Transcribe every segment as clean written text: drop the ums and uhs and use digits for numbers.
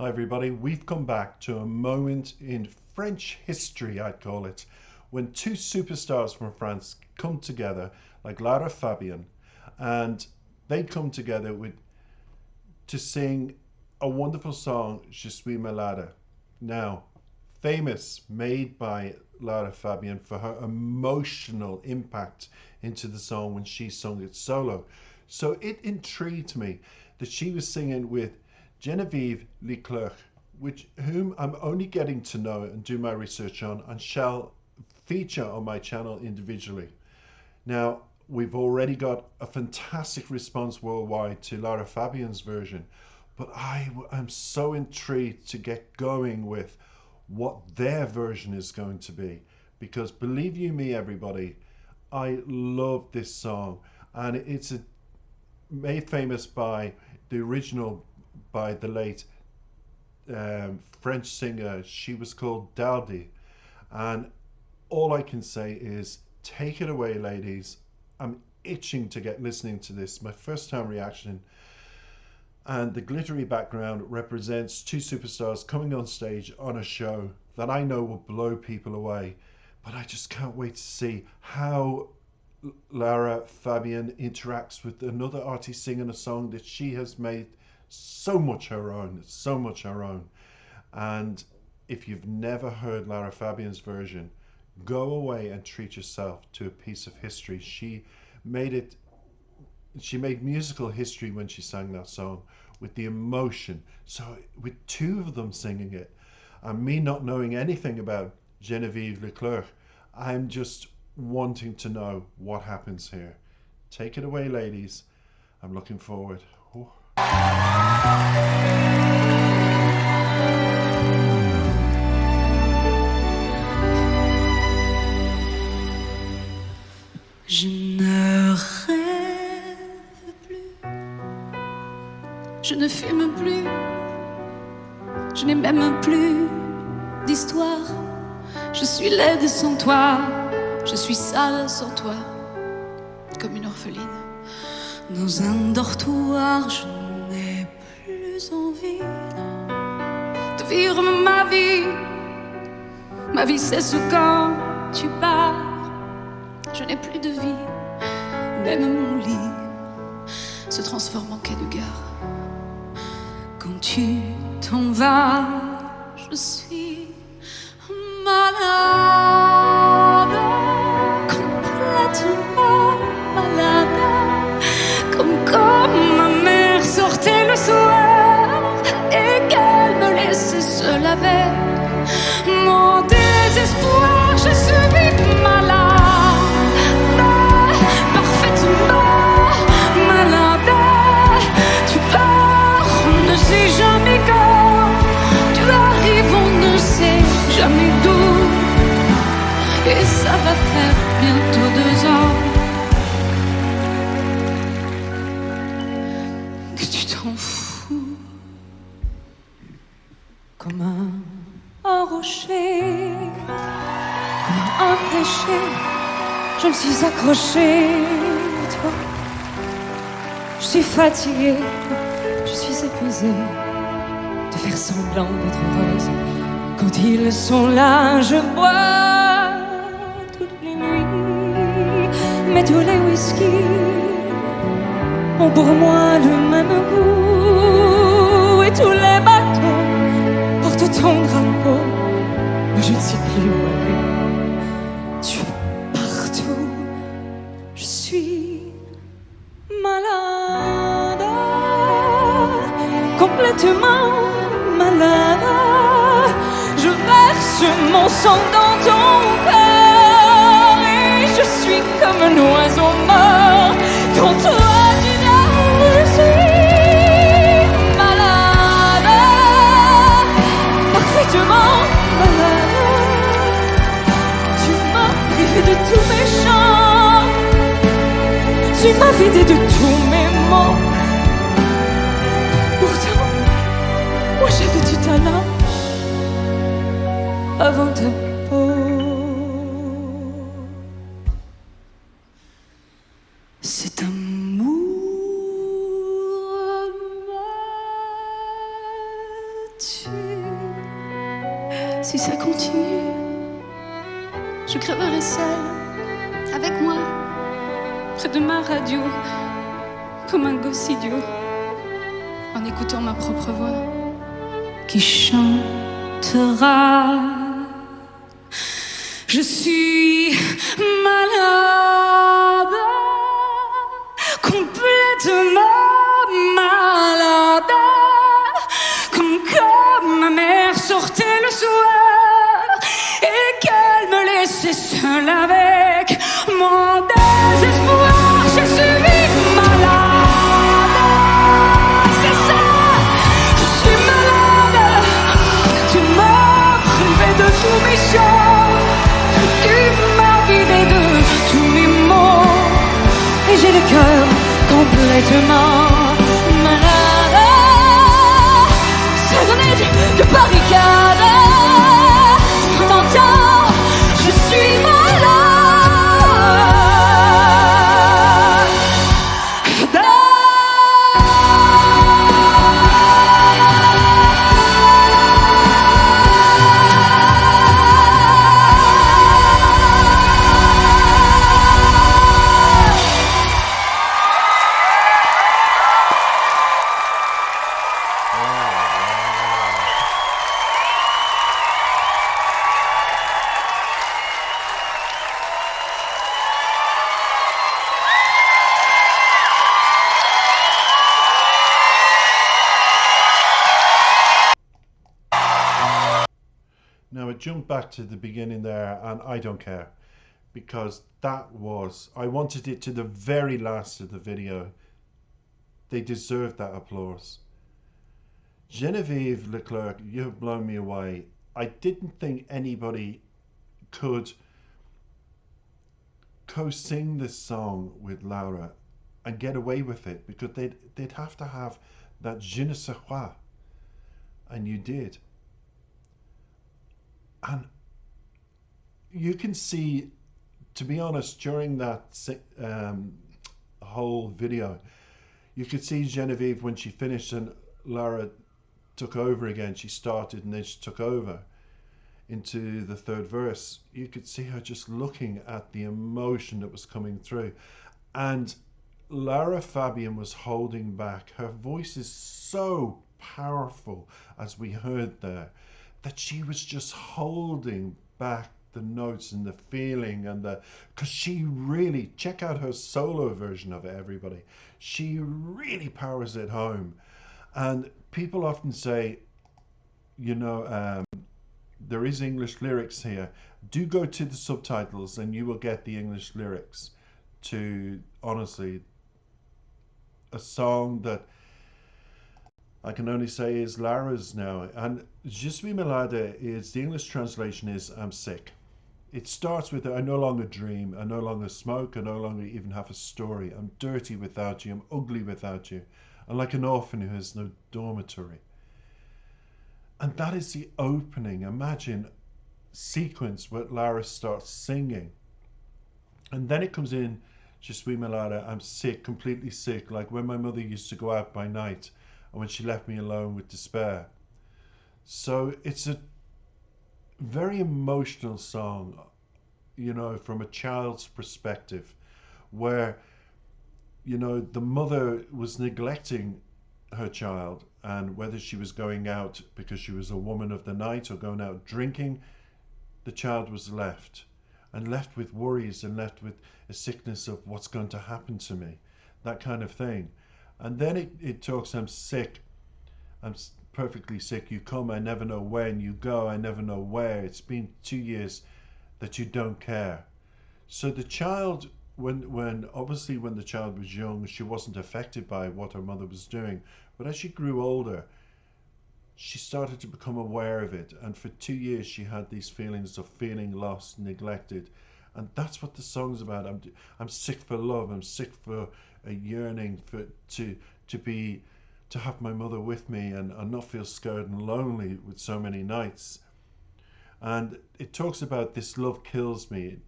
Hi, everybody. We've come back to a moment in French history, I'd call it, when two superstars from France come together, like Lara Fabian, and they come together to sing a wonderful song, Je suis malade. Now, famous, made by Lara Fabian for her emotional impact into the song when she sung it solo. So it intrigued me that she was singing with Genevieve Leclerc, whom I'm only getting to know and do my research on and shall feature on my channel individually. Now, we've already got a fantastic response worldwide to Lara Fabian's version, but I am so intrigued to get going with what their version is going to be, because believe you me, everybody, I love this song, and it's made famous by the original by the late French singer. She was called Daldi, and all I can say is take it away, ladies. I'm itching to get listening to this. My first time reaction, and the glittery background represents two superstars coming on stage on a show that I know will blow people away. But I just can't wait to see how Lara Fabian interacts with another artist singing a song that she has made so much her own, so much her own. And if you've never heard Lara Fabian's version, go away and treat yourself to a piece of history. Made it she made musical history when she sang that song with the emotion. So with two of them singing it, and me not knowing anything about Genevieve Leclerc, I'm just wanting to know what happens here. Take it away, ladies. I'm looking forward. Oh. Je ne rêve plus, je ne fume plus, je n'ai même plus d'histoire. Je suis laide sans toi, je suis sale sans toi, comme une orpheline. Dans un dortoir, je n'ai plus envie de vivre ma vie. Ma vie cesse quand tu pars. Je n'ai plus de vie, même mon lit se transforme en quai de gare. Quand tu t'en vas, je suis malade, complètement malade, comme quand ma mère sortait le soir et qu'elle me laissait seule avec mon désespoir. Je suis malade. Jamais d'où, et ça va faire bientôt 2 ans que tu t'en fous. Comme un rocher, comme un péché, je me suis accrochée à toi. Je suis fatiguée, je suis épuisée de faire semblant d'être heureuse. Quand ils sont là, je bois toutes les nuits. Mais tous les whisky ont pour moi le même goût. Et tous les bateaux portent ton drapeau. Mais je ne sais plus où aller. Tu es partout. Je suis malade, complètement malade. Je verse mon sang dans ton cœur et je suis comme un oiseau mort dont toi tu n'as. Je suis malade, parfaitement malade. Tu m'as privé de tous mes chants, tu m'as vidé de tous mes mots. Pourtant, moi j'avais du talent avant ta peau. Cet amour Si ça continue, je crèverai seule, avec moi, près de ma radio, comme un gosse idiot, en écoutant ma propre voix, qui chantera. Je suis malade, complètement malade, comme ma mère sortait le soir et qu'elle me laissait seule avec mon désespoir. Je suis malade, c'est ça, je suis malade. Tu m'as privé de tous mes chants, tu m'as vidé de tous mes mots, et j'ai le cœur complètement malade. De barricade, t'entends, je suis Now I jump back to the beginning there, and I don't care, because that was, I wanted it to the very last of the video. They deserved that applause. Genevieve Leclerc, you have blown me away. I didn't think anybody could co-sing this song with Laura and get away with it, because they'd have to have that je ne sais quoi, and you did. And you can see, to be honest, during that whole video, you could see Genevieve when she finished and Laura took over again. She started and then she took over into the third verse. You could see her just looking at the emotion that was coming through. And Lara Fabian was holding back. Her voice is so powerful, as we heard there, that she was just holding back the notes and the feeling and because she really, check out her solo version of it, everybody. She really powers it home. And people often say, you know, there is English lyrics here. Do go to the subtitles and you will get the English lyrics to, honestly, a song that I can only say is Lara's now. And Je suis malade is, the English translation is I'm sick. It starts with I no longer dream, I no longer smoke, I no longer even have a story. I'm dirty without you, I'm ugly without you. I'm like an orphan who has no dormitory. And that is the opening, imagine, sequence where Lara starts singing. And then it comes in, Je suis malade, I'm sick, completely sick, like when my mother used to go out by night and when she left me alone with despair. So it's a very emotional song, you know, from a child's perspective, where, you know, the mother was neglecting her child, and whether she was going out because she was a woman of the night or going out drinking, the child was left with worries and left with a sickness of what's going to happen to me, that kind of thing. And then it talks, I'm sick, I'm perfectly sick, you come, I never know when, you go, I never know where, it's been 2 years that you don't care. So the child, when obviously when the child was young, she wasn't affected by what her mother was doing, but as she grew older, she started to become aware of it, and for 2 years she had these feelings of feeling lost, neglected, and that's what the song's about. I'm sick for love, I'm sick for a yearning for to have my mother with me and not feel scared and lonely with so many nights. And it talks about this love kills me.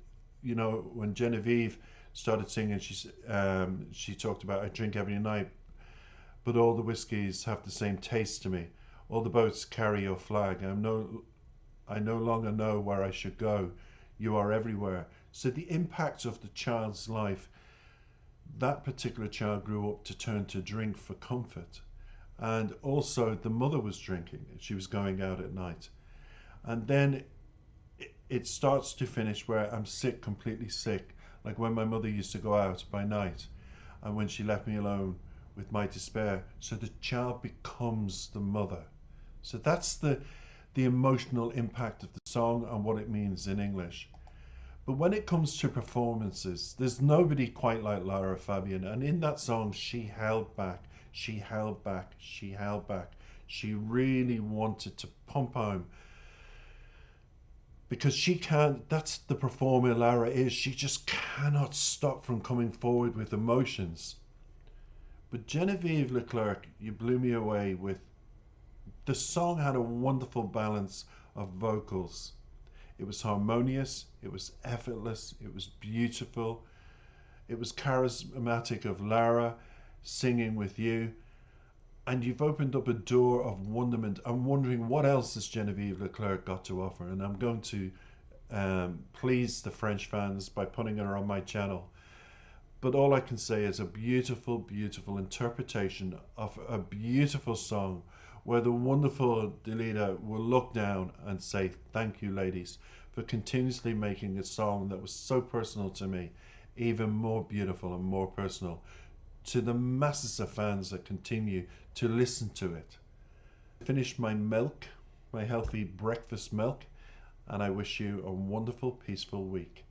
You know, when Genevieve started singing, she talked about I drink every night, but all the whiskies have the same taste to me. All the boats carry your flag. I no longer know where I should go. You are everywhere. So the impact of the child's life, that particular child grew up to turn to drink for comfort. And also the mother was drinking. She was going out at night. And then it starts to finish where I'm sick, completely sick. Like when my mother used to go out by night and when she left me alone with my despair. So the child becomes the mother. So that's the emotional impact of the song and what it means in English. But when it comes to performances, there's nobody quite like Lara Fabian. And in that song, she held back, she held back, she held back. She really wanted to pump home because she can't, that's the performer Lara is. She just cannot stop from coming forward with emotions. But Genevieve Leclerc, you blew me away with, the song had a wonderful balance of vocals. It was harmonious, it was effortless, it was beautiful, it was charismatic of Lara singing with you, and you've opened up a door of wonderment. I'm wondering what else has Genevieve Leclerc got to offer, and I'm going to please the French fans by putting her on my channel. But all I can say is a beautiful, beautiful interpretation of a beautiful song where the wonderful Dalida will look down and say, thank you, ladies, for continuously making a song that was so personal to me, even more beautiful and more personal to the masses of fans that continue to listen to it. I finished my milk, my healthy breakfast milk, and I wish you a wonderful, peaceful week.